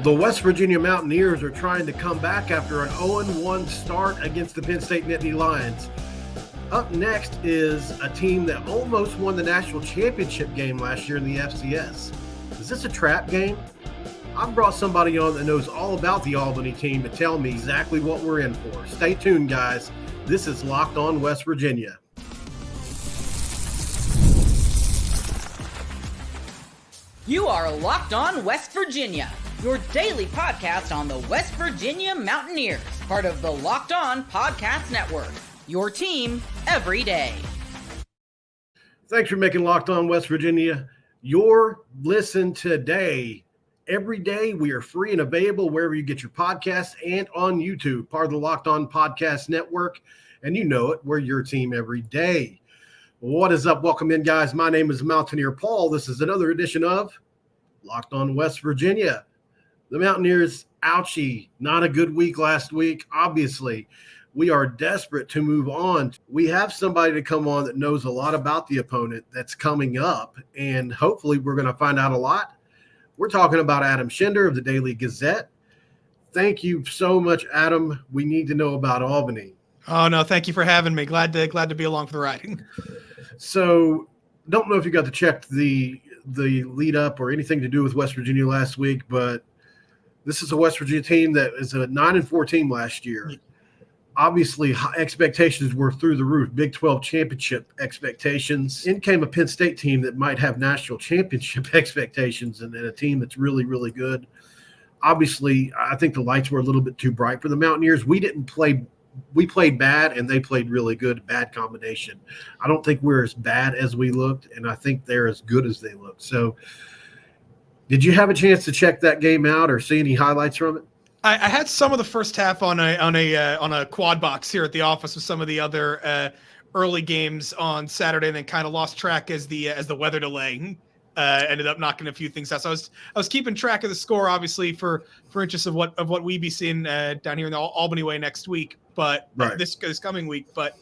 The West Virginia Mountaineers are trying to come back after an 0-1 start against the Penn State Nittany Lions. Up next is a team that almost won the national championship game last year in the FCS. Is this a trap game? I've brought somebody on that knows all about the Albany team to tell me exactly what we're in for. Stay tuned, guys. This is Locked On West Virginia. You are Locked On West Virginia, your daily podcast on the West Virginia Mountaineers, part of the Locked On Podcast Network, your team every day. Thanks for making Locked On West Virginia your listen today. Every day we are free and available wherever you get your podcasts and on YouTube, part of the Locked On Podcast Network. And you know it, we're your team every day. What is up? Welcome in, guys. My name is Mountaineer Paul. This is another edition of Locked On West Virginia. The Mountaineers, ouchie, not a good week last week. Obviously, we are desperate to move on. We have somebody to come on that knows a lot about the opponent that's coming up, and hopefully we're going to find out a lot. We're talking about Adam Shinder of the Daily Gazette. Thank you so much, Adam. We need to know about Albany. Oh, no, thank you for having me. Glad to be along for the ride. So, don't know if you got to check the lead up or anything to do with West Virginia last week, but this is a West Virginia team that is a 9-4 team last year. Obviously, expectations were through the roof. Big 12 championship expectations. In came a Penn State team that might have national championship expectations, and then a team that's really, really good. Obviously, I think the lights were a little bit too bright for the Mountaineers. We played bad, and they played really good. Bad combination. I don't think we're as bad as we looked, and I think they're as good as they looked. So, did you have a chance to check that game out or see any highlights from it? I had some of the first half on a quad box here at the office with some of the other early games on Saturday, and then kind of lost track as the weather delay ended up knocking a few things out. So I was keeping track of the score, obviously for interest of what we be seeing down here in the Albany way next week, but right. this coming week. But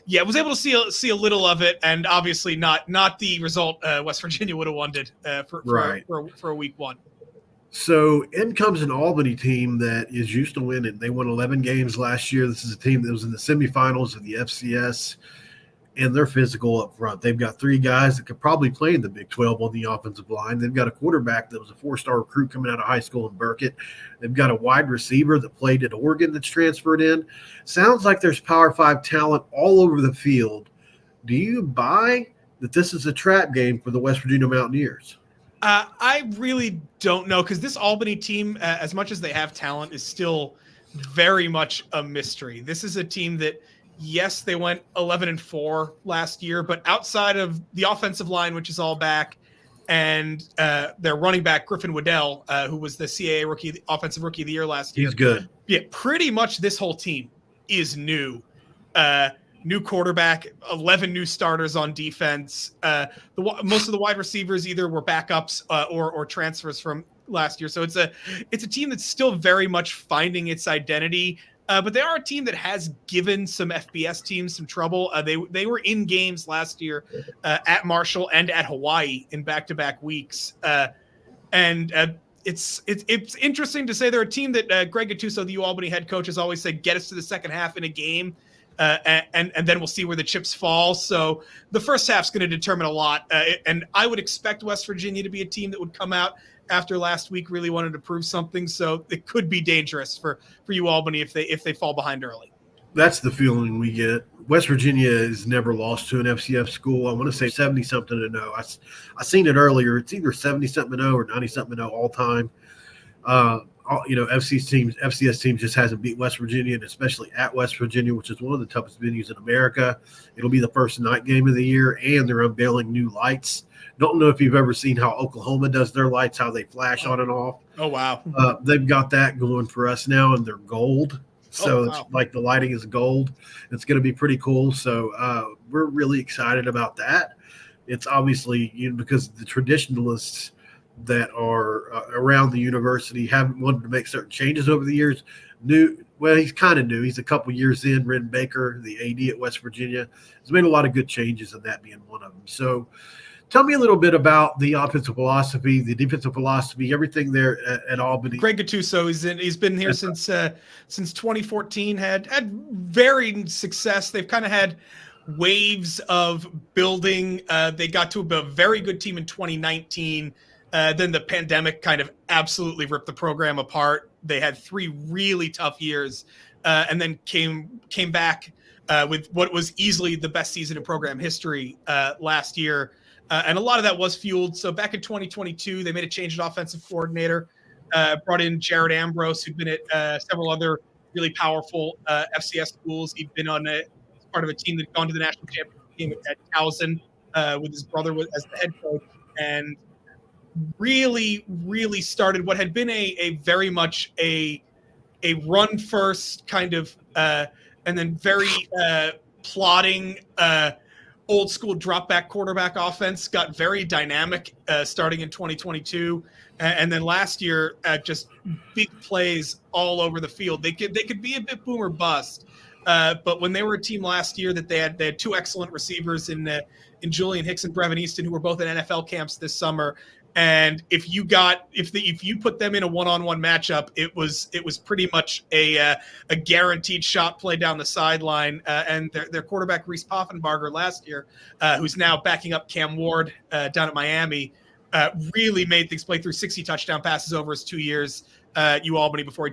yeah, I was able to see a little of it, and obviously not the result West Virginia would have wanted for a week one. So in comes an Albany team that is used to winning. They won 11 games last year. This is a team that was in the semifinals of the FCS, and they're physical up front. They've got three guys that could probably play in the Big 12 on the offensive line. They've got a quarterback that was a four-star recruit coming out of high school in Burkett. They've got a wide receiver that played at Oregon that's transferred in. Sounds like there's Power 5 talent all over the field. Do you buy that this is a trap game for the West Virginia Mountaineers? I really don't know, because this Albany team, as much as they have talent, is still very much a mystery. This is a team that, yes, they went 11-4 last year, but outside of the offensive line, which is all back, and their running back, Griffin Waddell, who was the CAA offensive rookie of the year last year. He's good. Yeah, pretty much this whole team is new. New quarterback, 11 new starters on defense. Most of the wide receivers either were backups or transfers from last year. So it's a team that's still very much finding its identity. But they are a team that has given some FBS teams some trouble. They were in games last year at Marshall and at Hawaii in back-to-back weeks. It's interesting to say they're a team that Greg Gattuso, the UAlbany head coach, has always said, get us to the second half in a game. And then we'll see where the chips fall. So the first half's going to determine a lot. And I would expect West Virginia to be a team that would come out after last week really wanted to prove something. So it could be dangerous for UAlbany if they fall behind early. That's the feeling we get. West Virginia has never lost to an FCS school. I want to say 70-something to 0. I seen it earlier. It's either 70-something to 0 or 90-something to 0 all time. FCS teams just hasn't beat West Virginia, and especially at West Virginia, which is one of the toughest venues in America. It'll be the first night game of the year, and they're unveiling new lights. Don't know if you've ever seen how Oklahoma does their lights, how they flash on and off. Oh, wow. They've got that going for us now, and they're gold. So It's like the lighting is gold. It's going to be pretty cool. So we're really excited about that. It's obviously because the traditionalists that are around the university haven't wanted to make certain changes over the years. He's kind of new. He's a couple years in. Ren Baker, the AD at West Virginia, has made a lot of good changes, and that being one of them. So Tell me a little bit about the offensive philosophy, the defensive philosophy, everything there at Albany. Greg Gattuso, he's been here since 2014. Had varying success. They've kind of had waves of building. They got to a very good team in 2019. Then the pandemic kind of absolutely ripped the program apart. They had 3 really tough years, and then came back with what was easily the best season in program history last year. And a lot of that was fueled. So back in 2022, they made a change in offensive coordinator, brought in Jared Ambrose, who'd been at several other really powerful FCS schools. He'd been on part of a team that had gone to the national championship game at Towson with his brother as the head coach, and really, really started what had been a very much a run first kind of, and then very plodding, old school drop back quarterback offense. Got very dynamic starting in 2022, and then last year just big plays all over the field. They could be a bit boom or bust, but when they were a team last year that they had 2 excellent receivers in Julian Hicks and Brevin Easton, who were both in NFL camps this summer. And if you put them in a one-on-one matchup, it was pretty much a guaranteed shot play down the sideline. And their quarterback Reese Poffenbarger last year, who's now backing up Cam Ward down at Miami, really made things play through 60 touchdown passes over his 2 years at UAlbany before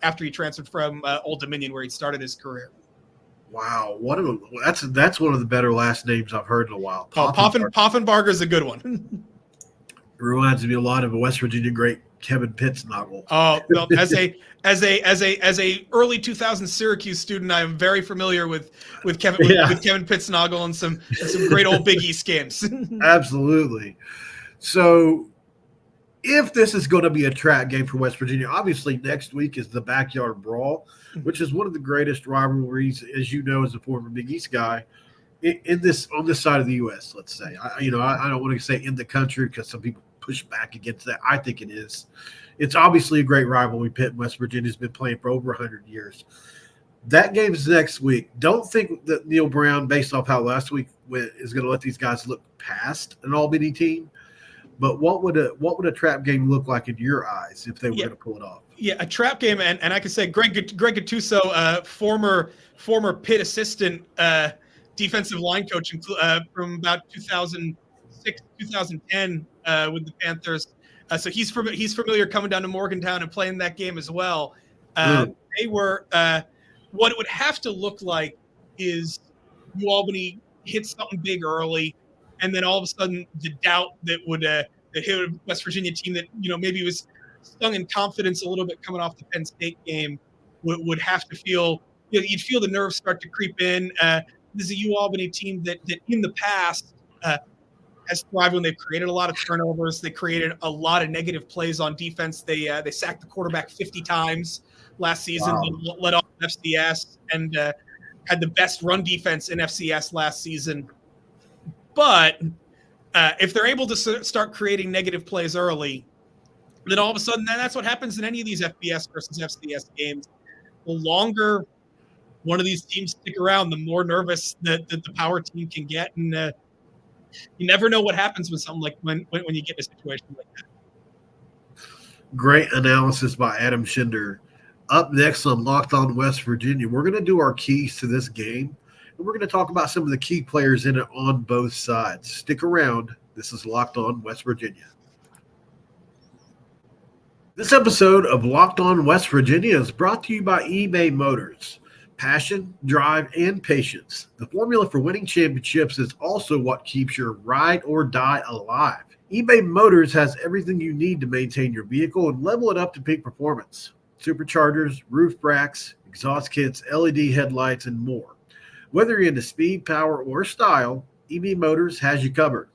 after he transferred from Old Dominion, where he started his career. Wow, that's one of the better last names I've heard in a while. Poffenbarger is a good one. It reminds me a lot of a West Virginia great Kevin Pitts novel. Oh, well, as a early 2000s Syracuse student, I am very familiar with Kevin Pitts novel and some great old Big East games. Absolutely. So, if this is going to be a trap game for West Virginia, obviously next week is the Backyard Brawl, which is one of the greatest rivalries, as you know, as a former Big East guy, on this side of the U.S. Let's say. I don't want to say in the country because some people push back against that. I think it is. It's obviously a great rivalry. Pitt and West Virginia's been playing for over 100 years. That game is next week. Don't think that Neil Brown, based off how last week went, is going to let these guys look past an Albany team. But what would a trap game look like in your eyes if they were going to pull it off? Yeah, a trap game, and I can say Greg Gattuso, former Pitt assistant, defensive line coach from about 2006, 2010 with the Panthers. So he's familiar coming down to Morgantown and playing that game as well. They were what it would have to look like is UAlbany hit something big early, and then all of a sudden the doubt that hit a West Virginia team that maybe was stung in confidence a little bit coming off the Penn State game would have to feel you'd feel the nerves start to creep in. This is a UAlbany team that in the past has thrived when they've created a lot of turnovers. They created a lot of negative plays on defense. They sacked the quarterback 50 times last season. Wow. They led off FCS and had the best run defense in FCS last season. But if they're able to start creating negative plays early, then all of a sudden, that's what happens in any of these FBS versus FCS games. The longer one of these teams stick around, the more nervous that the power team can get, and you never know what happens with something like when you get in a situation like that. Great analysis by Adam Shinder. Up next on Locked On West Virginia, we're going to do our keys to this game, and we're going to talk about some of the key players in it on both sides. Stick around. This is Locked On West Virginia. This episode of Locked On West Virginia is brought to you by eBay Motors. Passion, drive, and patience. The formula for winning championships is also what keeps your ride or die alive. eBay Motors has everything you need to maintain your vehicle and level it up to peak performance. Superchargers, roof racks, exhaust kits, LED headlights, and more. Whether you're into speed, power, or style, eBay Motors has you covered.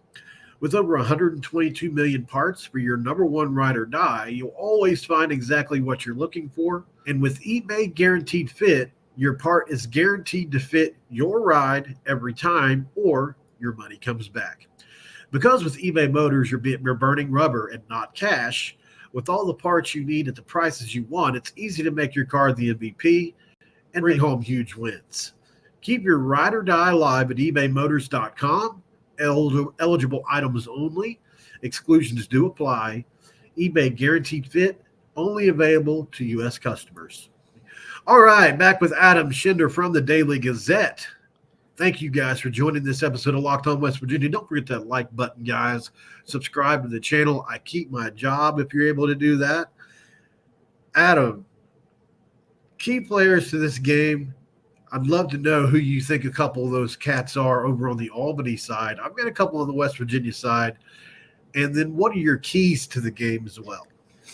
With over 122 million parts for your number one ride or die, you'll always find exactly what you're looking for. And with eBay Guaranteed Fit, your part is guaranteed to fit your ride every time, or your money comes back. Because with eBay Motors, you're burning rubber and not cash. With all the parts you need at the prices you want, it's easy to make your car the MVP and bring home huge wins. Keep your ride or die alive at ebaymotors.com eligible items only. Exclusions do apply. eBay guaranteed fit, only available to U.S. customers. All right, back with Adam Shinder from the Daily Gazette. Thank you guys for joining this episode of Locked On West Virginia. Don't forget that like button, guys. Subscribe to the channel. I keep my job if you're able to do that. Adam, key players to this game. I'd love to know who you think a couple of those cats are over on the Albany side. I've got a couple on the West Virginia side. And then what are your keys to the game as well?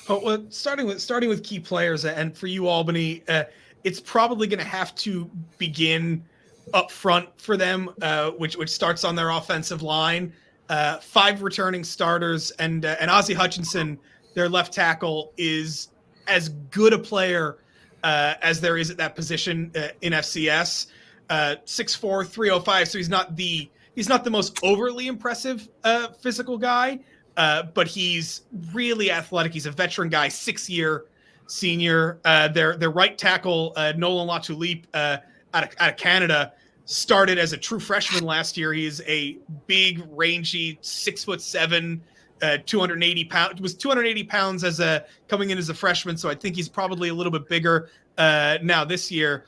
Oh, well, starting with key players, and for UAlbany, it's probably going to have to begin up front for them, which starts on their offensive line. 5 returning starters, and Ozzie Hutchinson, their left tackle, is as good a player as there is at that position in FCS. 6'4", 305. So he's not the most overly impressive physical guy, but he's really athletic. He's a veteran guy, 6-year senior. Their right tackle, Nolan Latulippe, out of Canada, started as a true freshman last year. He is a big, rangy, 6'7", 280 pounds. Was 280 pounds coming in as a freshman, so I think he's probably a little bit bigger now this year.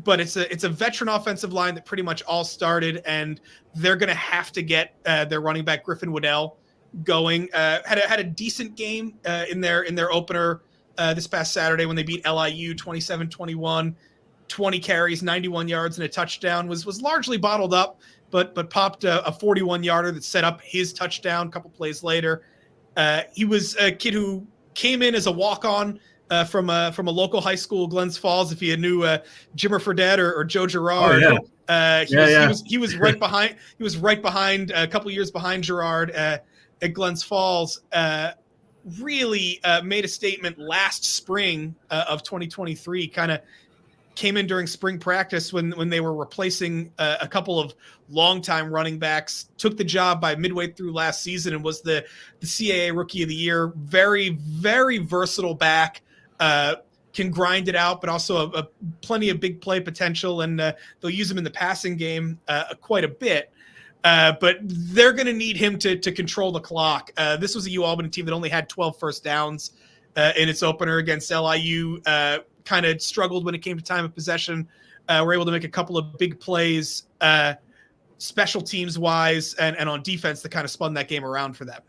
But it's a veteran offensive line that pretty much all started, and they're going to have to get their running back Griffin Waddell going. Had a decent game in their opener this past Saturday when they beat LIU 27-21. 20 carries, 91 yards, and a touchdown. Was largely bottled up, but popped a 41-yarder that set up his touchdown a couple plays later. He was a kid who came in as a walk-on from a local high school, Glens Falls. If you knew Jimmer Fredette or Joe Gerard, he was right behind. He was right behind, a couple years behind Gerard at Glens Falls. Really made a statement last spring of 2023. Kind of came in during spring practice when they were replacing a couple of longtime running backs, took the job by midway through last season and was the CAA Rookie of the Year. Very, very versatile back, can grind it out, but also a plenty of big play potential, and they'll use him in the passing game quite a bit. But they're going to need him to control the clock. This was a UAlbany team that only had 12 first downs in its opener against LIU. Kind of struggled when it came to time of possession. Were able to make a couple of big plays, special teams wise, and on defense that kind of spun that game around for them.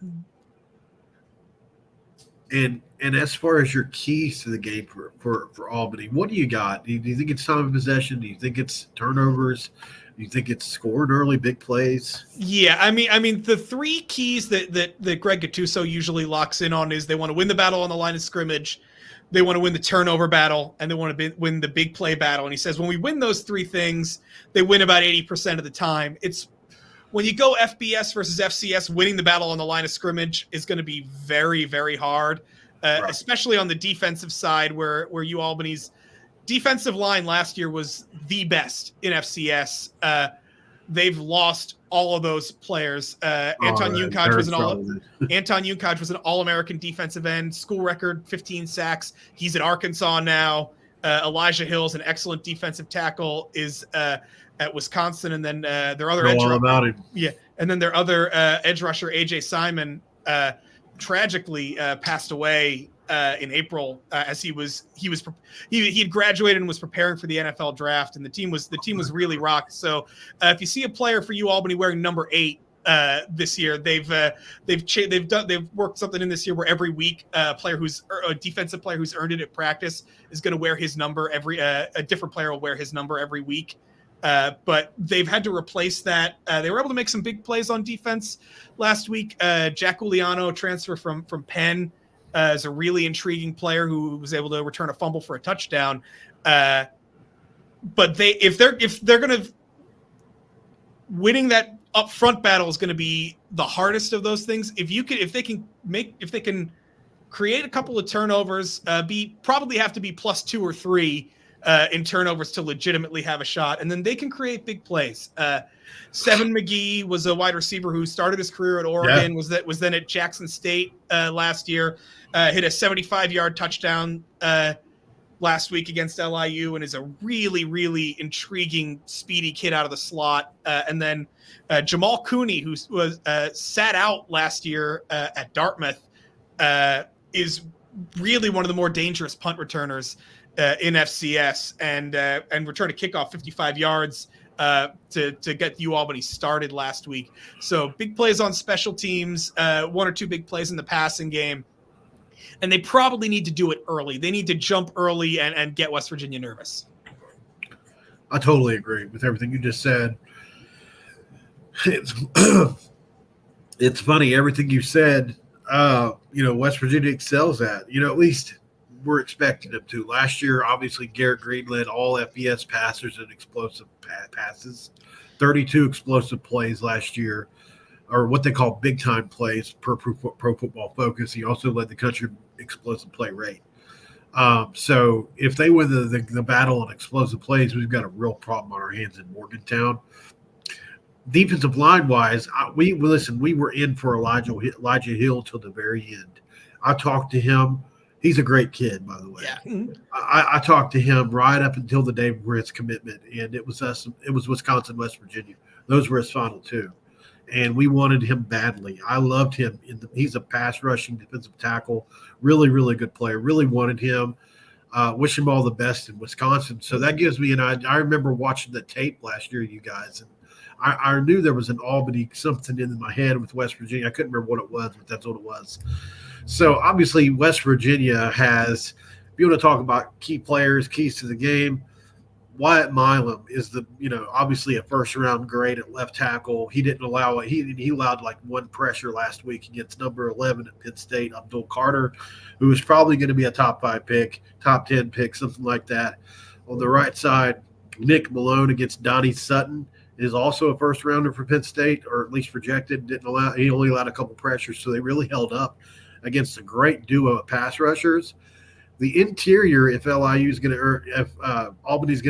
And as far as your keys to the game for Albany, what do you got? Do you think it's time of possession? Do you think it's turnovers? Do you think it's scoring early, big plays? Yeah, I mean, the 3 keys that Greg Gattuso usually locks in on is they want to win the battle on the line of scrimmage, they want to win the turnover battle, and they want to win the big play battle. And he says when we win those 3 things, they win about 80% of the time. It's when you go FBS versus FCS, winning the battle on the line of scrimmage is going to be very, very hard, right, especially on the defensive side where UAlbany's defensive line last year was the best in FCS. They've lost all of those players. Anton Junkaj was an All-American defensive end, school record 15 sacks. He's at Arkansas now. Elijah Hill's an excellent defensive tackle, is at Wisconsin, and then their other edge rusher AJ Simon tragically passed away in April as he had graduated and was preparing for the NFL draft, and the team was really rocked. So if you see a player for UAlbany wearing number 8 this year, they've worked something in this year where every week a defensive player who's earned it at practice is going to wear his number. A different player will wear his number every week. But they've had to replace that. They were able to make some big plays on defense last week. Jack Uliano, transfer from Penn, is a really intriguing player who was able to return a fumble for a touchdown. But if they're going to winning that up front battle is going to be the hardest of those things. If they can create a couple of turnovers, probably have to be +2 or 3 in turnovers to legitimately have a shot, and then they can create big plays. Seven McGee was a wide receiver who started his career at Oregon, was then at Jackson State last year, hit a 75-yard touchdown last week against LIU and is a really, really intriguing, speedy kid out of the slot. And then Jamal Cooney, who was sat out last year at Dartmouth, is really one of the more dangerous punt returners in FCS, and returned a kickoff 55 yards to get UAlbany started last week. So big plays on special teams, one or two big plays in the passing game. And they probably need to do it early. They need to jump early and get West Virginia nervous. I totally agree with everything you just said. It's funny, everything you said, West Virginia excels at. At least we're expecting them to. Last year, obviously, Garrett Green led all FBS passers in explosive passes, 32 explosive plays last year, or what they call big-time plays per Pro Football Focus. He also led the country explosive play rate. So if they win the battle on explosive plays, we've got a real problem on our hands in Morgantown. Defensive line-wise, we were in for Elijah Hill till the very end. I talked to him. He's a great kid, by the way. Yeah. I talked to him right up until the day of his commitment, and it was Wisconsin, West Virginia. Those were his final two. And we wanted him badly. I loved him. He's a pass rushing defensive tackle, really, really good player. Really wanted him. Wish him all the best in Wisconsin. So that gives me an idea. I remember watching the tape last year, you guys, and I knew there was an Albany something in my head with West Virginia. I couldn't remember what it was, but that's what it was. So obviously West Virginia has, if you want to talk about key players, keys to the game, Wyatt Milam is obviously a first-round grade at left tackle. He didn't allow it. He allowed like one pressure last week against number 11 at Penn State, Abdul Carter, who is probably going to be a top 5 pick, top 10 pick, something like that. On the right side, Nick Malone against Donnie Sutton is also a first-rounder for Penn State, or at least projected. He only allowed a couple pressures, so they really held up against a great duo of pass rushers. The interior, if Albany's going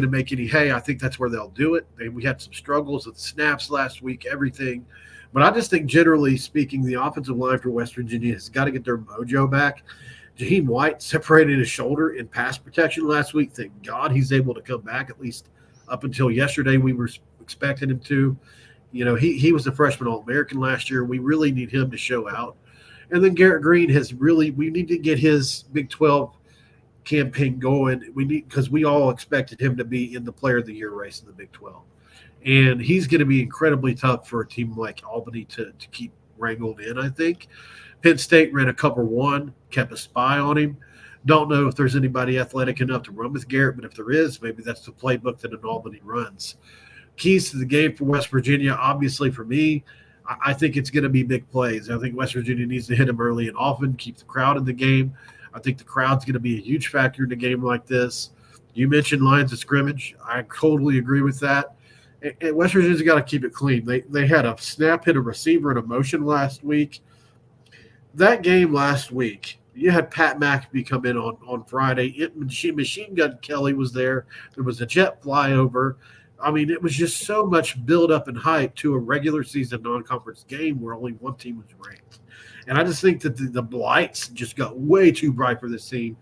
to make any hay, I think that's where they'll do it. We had some struggles with snaps last week, everything. But I just think, generally speaking, the offensive line for West Virginia has got to get their mojo back. Jaheim White separated his shoulder in pass protection last week. Thank God he's able to come back, at least up until yesterday. We were expecting him to. He was a freshman All-American last year. We really need him to show out. And then Garrett Green we need to get his Big 12 campaign going. Because we all expected him to be in the Player of the Year race in the Big 12. And he's going to be incredibly tough for a team like Albany to keep wrangled in, I think. Penn State ran a cover one, kept a spy on him. Don't know if there's anybody athletic enough to run with Garrett, but if there is, maybe that's the playbook that an Albany runs. Keys to the game for West Virginia, obviously for me, I think it's going to be big plays. I think West Virginia needs to hit them early and often, keep the crowd in the game. I think the crowd's going to be a huge factor in a game like this. You mentioned lines of scrimmage. I totally agree with that. And West Virginia's got to keep it clean. They had a snap hit a receiver in a motion last week. That game last week, you had Pat McAfee come in on Friday. Machine Gun Kelly was there. There was a jet flyover. I mean, it was just so much build-up and hype to a regular season non-conference game where only one team was ranked. And I just think that the lights just got way too bright for this team.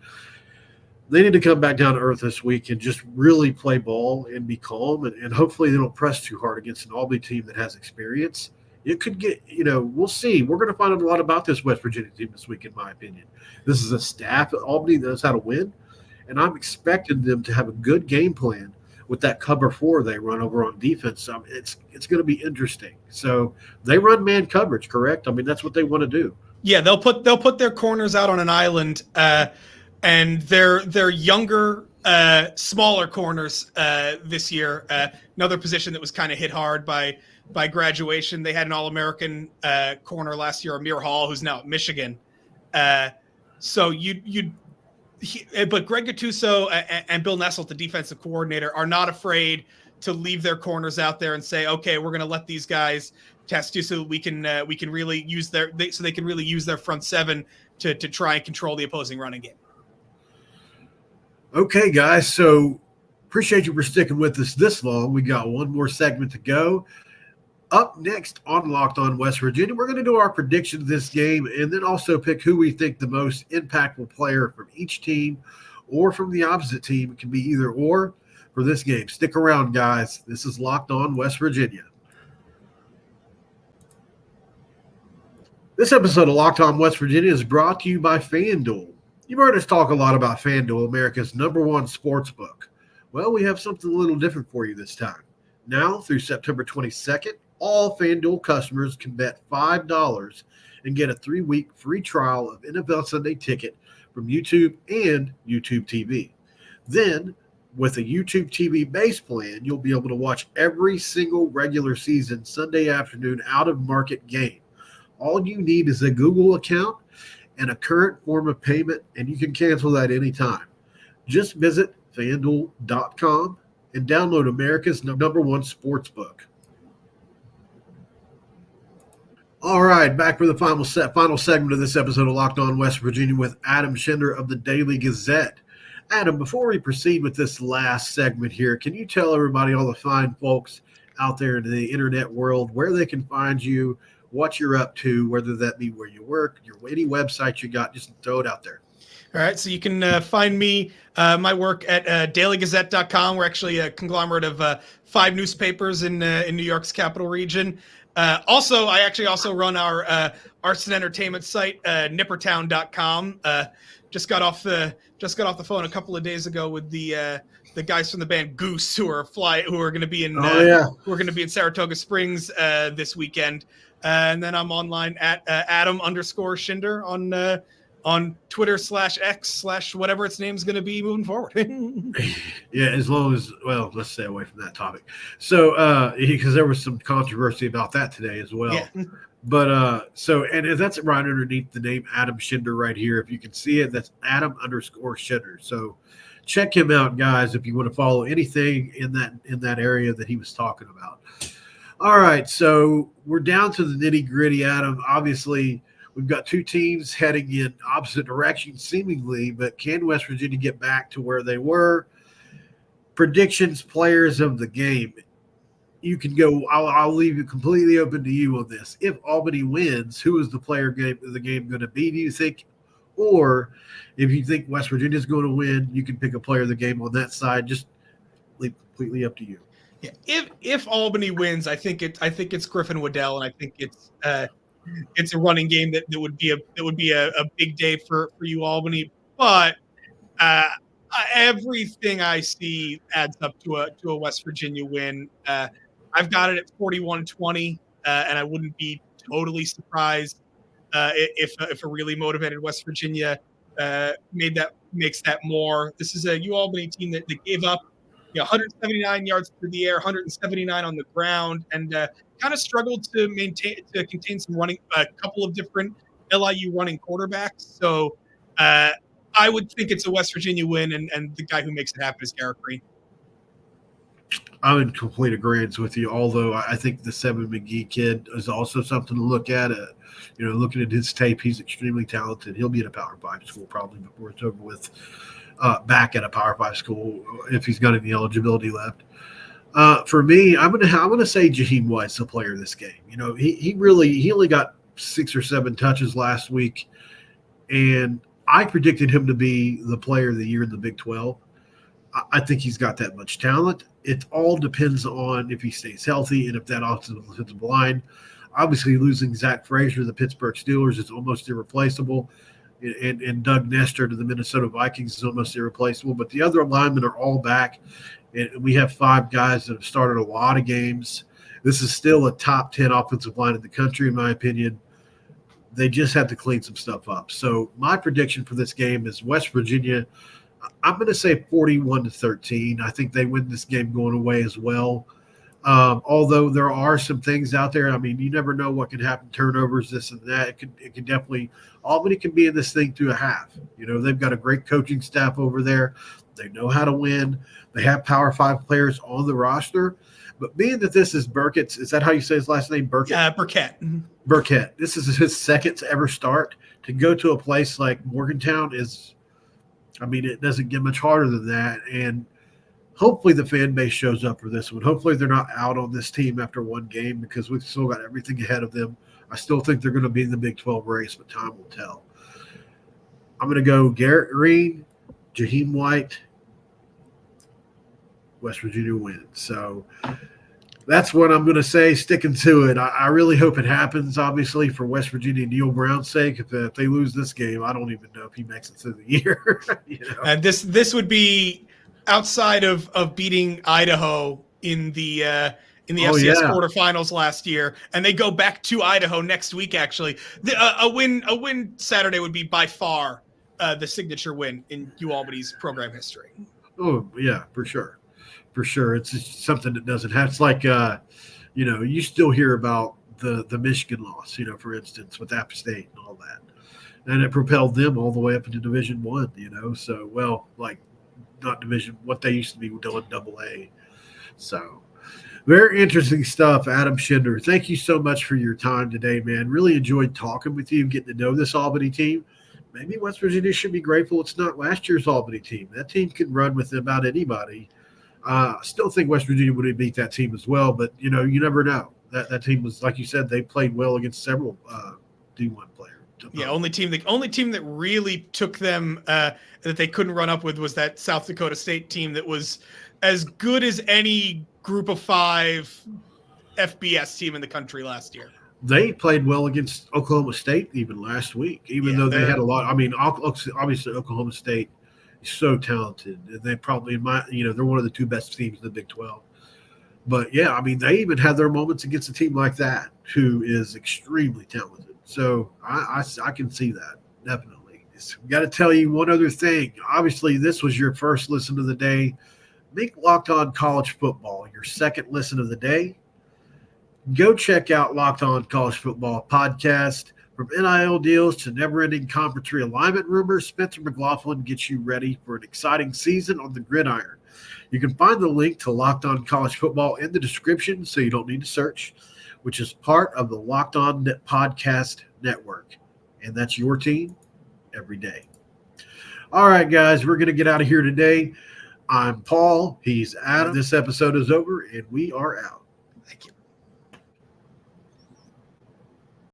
They need to come back down to earth this week and just really play ball and be calm. And hopefully they don't press too hard against an Albany team that has experience. It could get, we'll see. We're going to find out a lot about this West Virginia team this week, in my opinion. This is a staff at Albany that knows how to win. And I'm expecting them to have a good game plan with that cover 4 they run over on defense. It's going to be interesting. So they run man coverage, correct? I mean, that's what they want to do. Yeah, they'll put their corners out on an island, and they're younger, smaller corners this year. Another position that was kind of hit hard by graduation. They had an All-American corner last year, Amir Hall, who's now at Michigan. But Greg Gattuso and Bill Nessel, the defensive coordinator, are not afraid to leave their corners out there and say, okay, we're going to let these guys test you so we can really use they can really use their front seven to try and control the opposing running game. Okay, guys. So appreciate you for sticking with us this long. We got one more segment to go. Up next on Locked On West Virginia, we're going to do our prediction of this game and then also pick who we think the most impactful player from each team or from the opposite team. It can be either or for this game. Stick around, guys. This is Locked On West Virginia. This episode of Locked On West Virginia is brought to you by FanDuel. You've heard us talk a lot about FanDuel, America's #1 sports book. Well, we have something a little different for you this time. Now, through September 22nd, all FanDuel customers can bet $5 and get a 3-week free trial of NFL Sunday Ticket from YouTube and YouTube TV. Then, with a YouTube TV base plan, you'll be able to watch every single regular season Sunday afternoon out-of-market game. All you need is a Google account and a current form of payment, and you can cancel that anytime. Just visit FanDuel.com and download America's #1 sportsbook. All right, back for the final segment of this episode of Locked On West Virginia with Adam Shinder of the Daily Gazette. Adam, before we proceed with this last segment here, can you tell everybody, all the fine folks out there in the internet world, where they can find you, what you're up to, whether that be where you work, any website you got, just throw it out there. All right, so you can find me, my work at dailygazette.com. We're actually a conglomerate of 5 newspapers in New York's capital region. Also, I actually also run our arts and entertainment site, nippertown.com. Just got off the phone a couple of days ago with the guys from the band Goose who are going to be in Saratoga Springs this weekend. And then I'm online at Adam_Shinder on Twitter /X/ whatever its name's going to be moving forward. Yeah, as long as, well, let's stay away from that topic. So, because there was some controversy about that today as well. Yeah. But, and that's right underneath the name Adam Shinder right here. If you can see it, that's Adam_Shinder. So check him out, guys, if you want to follow anything in that area that he was talking about. All right, so we're down to the nitty-gritty, Adam. Obviously, we've got 2 teams heading in opposite directions, seemingly, but can West Virginia get back to where they were? Predictions, players of the game. You can go. I'll leave it completely open to you on this. If Albany wins, who is the player of the game going to be, do you think? Or if you think West Virginia is going to win, you can pick a player of the game on that side. Just leave it completely up to you. Yeah, if Albany wins, I think it's Griffin Waddell, and I think it's a running game that would be a big day for UAlbany. But everything I see adds up to a West Virginia win. I've got it at 41-20, and I wouldn't be totally surprised if a really motivated West Virginia makes that more. This is a UAlbany team that gave up 179 yards through the air, 179 on the ground, and kind of struggled to contain some running, a couple of different LIU running quarterbacks. So I would think it's a West Virginia win, and the guy who makes it happen is Garrett Green. I'm in complete agreement with you, although I think the Seven McGee kid is also something to look at. Looking at his tape, he's extremely talented. He'll be at a Power 5 school probably before it's over with. Back at a Power 5 school if he's got any eligibility left. For me, I'm gonna say Jaheim White's the player of this game. He only got 6 or 7 touches last week, and I predicted him to be the player of the year in the Big 12. I think he's got that much talent. It all depends on if he stays healthy and if that offensive line. Obviously, losing Zach Frazier to the Pittsburgh Steelers is almost irreplaceable. And Doug Nestor to the Minnesota Vikings is almost irreplaceable. But the other linemen are all back, and we have 5 guys that have started a lot of games. This is still a top 10 offensive line in the country, in my opinion. They just have to clean some stuff up. So my prediction for this game is West Virginia. I'm going to say 41-13. I think they win this game going away as well. Although there are some things out there. I mean, you never know what can happen. Turnovers, this and that. It can definitely – Albany can be in this thing to a half. They've got a great coaching staff over there. They know how to win. They have Power 5 players on the roster. But being that this is Burkett's – is that how you say his last name? Burkett? Burkett. Burkett. This is his second to ever start. To go to a place like Morgantown is – it doesn't get much harder than that. And – hopefully the fan base shows up for this one. Hopefully they're not out on this team after one game because we've still got everything ahead of them. I still think they're going to be in the Big 12 race, but time will tell. I'm going to go Garrett Green, Jaheim White, West Virginia wins. So that's what I'm going to say, sticking to it. I really hope it happens, obviously, for West Virginia and Neil Brown's sake. If they lose this game, I don't even know if he makes it through the year. And this would be outside of beating Idaho in the FCS quarterfinals last year, and they go back to Idaho next week. Actually, a win Saturday would be by far the signature win in UAlbany's program history. Oh yeah, for sure. For sure. It's just something that doesn't have. It's like, you still hear about the Michigan loss, for instance, with App State and all that. And it propelled them all the way up into Division I, So, not Division, what they used to be doing AA. So, very interesting stuff, Adam Shinder. Thank you so much for your time today, man. Really enjoyed talking with you, getting to know this Albany team. Maybe West Virginia should be grateful it's not last year's Albany team. That team can run with about anybody. Still think West Virginia would have beat that team as well, but you never know. That team was, like you said, they played well against several D1 players. Yeah, only team that really took them that they couldn't run up with was that South Dakota State team that was as good as any Group of 5 FBS team in the country last year. They played well against Oklahoma State even last week, even though they had a lot. I mean, obviously Oklahoma State is so talented, and they probably, they're one of the 2 best teams in the Big 12. But yeah, I mean, they even have their moments against a team like that who is extremely talented. So I can see that, definitely. Got to tell you one other thing. Obviously, this was your first listen of the day. Make Locked On College Football your second listen of the day. Go check out Locked On College Football podcast. From NIL deals to never-ending conference realignment rumors, Spencer McLaughlin gets you ready for an exciting season on the gridiron. You can find the link to Locked On College Football in the description, so you don't need to search, which is part of the Locked On Podcast Network. And that's your team every day. All right, guys, we're going to get out of here today. I'm Paul. He's Adam. This episode is over, and we are out. Thank you.